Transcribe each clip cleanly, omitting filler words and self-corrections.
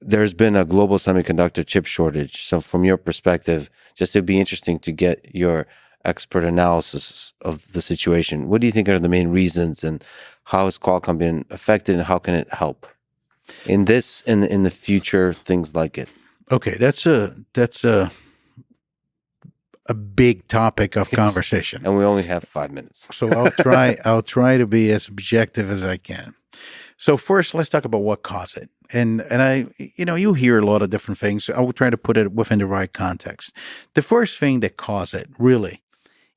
there's been a global semiconductor chip shortage. So from your perspective, just it'd be interesting to get your expert analysis of the situation. What do you think are the main reasons, and how has Qualcomm been affected, and how can it help in this and in the future, things like it? Okay, that's a big topic of conversation. And we only have 5 minutes. So I'll try to be as objective as I can. So first, let's talk about what caused it. And I, you hear a lot of different things. I will try to put it within the right context. The first thing that caused it really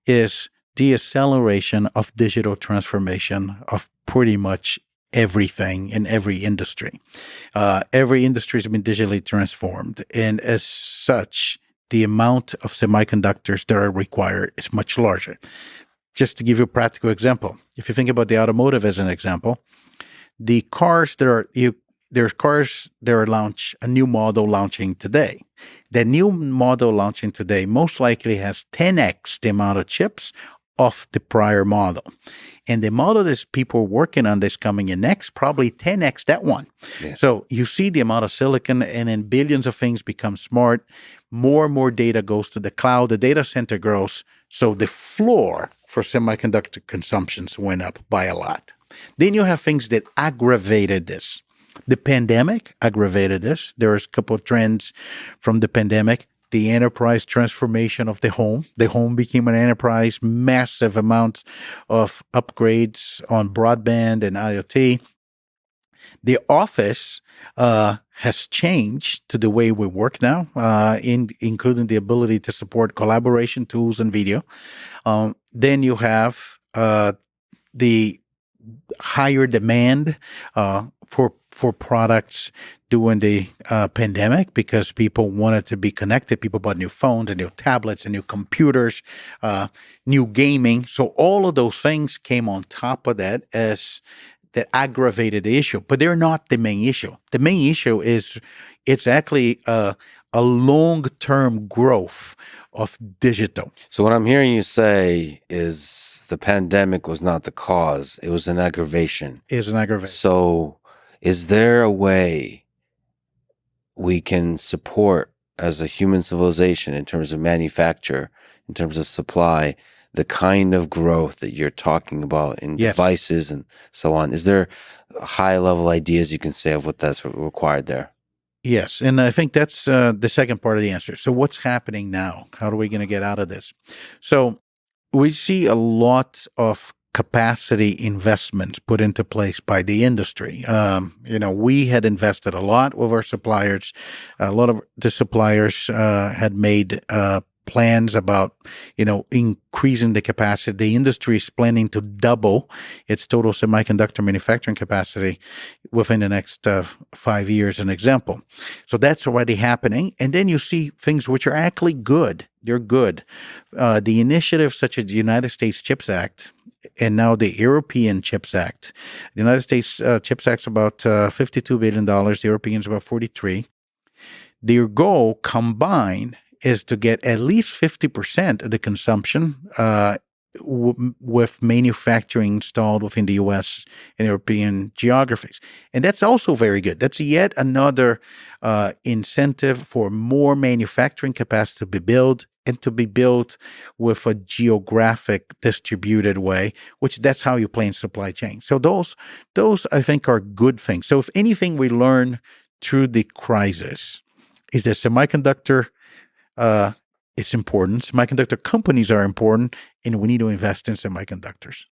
is the acceleration of digital transformation of pretty much everything in every industry. Every industry has been digitally transformed. And as such, the amount of semiconductors that are required is much larger. Just to give you a practical example, if you think about the automotive as an example, the cars that are there's cars that are a new model launching today. The new model launching today most likely has 10x the amount of chips of the prior model. And the model that people working on this coming in next, probably 10x that one. Yeah. So you see the amount of silicon, and then billions of things become smart. More and more data goes to the cloud. The data center grows. So the floor for semiconductor consumptions went up by a lot. Then you have things that aggravated this. The pandemic aggravated this. There's a couple of trends from the pandemic. The enterprise transformation of the home. The home became an enterprise, massive amounts of upgrades on broadband and IoT. The office has changed to the way we work now, including the ability to support collaboration tools and video. Then you have the higher demand for products during the pandemic, because people wanted to be connected. People bought new phones and new tablets and new computers, new gaming. So all of those things came on top of that that aggravated the issue. But they're not the main issue. The main issue is it's actually a long-term growth of digital. So what I'm hearing you say is the pandemic was not the cause. It was an aggravation. It was an aggravation. So is there a way we can support as a human civilization in terms of manufacture, in terms of supply, the kind of growth that you're talking about in devices and so on? Is there high-level ideas you can say of what that's required there? Yes, and I think that's the second part of the answer. So what's happening now? How are we going to get out of this? So we see a lot of capacity investments put into place by the industry. We had invested a lot with our suppliers. A lot of the suppliers had made plans about, increasing the capacity. The industry is planning to double its total semiconductor manufacturing capacity within the next 5 years, an example. So that's already happening. And then you see things which are actually good. They're good. The initiatives such as the United States CHIPS Act and now the European CHIPS Act. The United States CHIPS Act is about $52 billion. The Europeans about 43. Their goal combined is to get at least 50% of the consumption with manufacturing installed within the U.S. and European geographies. And that's also very good. That's yet another incentive for more manufacturing capacity to be built, and to be built with a geographic distributed way, which that's how you play in supply chain. So those I think are good things. So if anything we learn through the crisis is that semiconductor is important. Semiconductor companies are important, and we need to invest in semiconductors.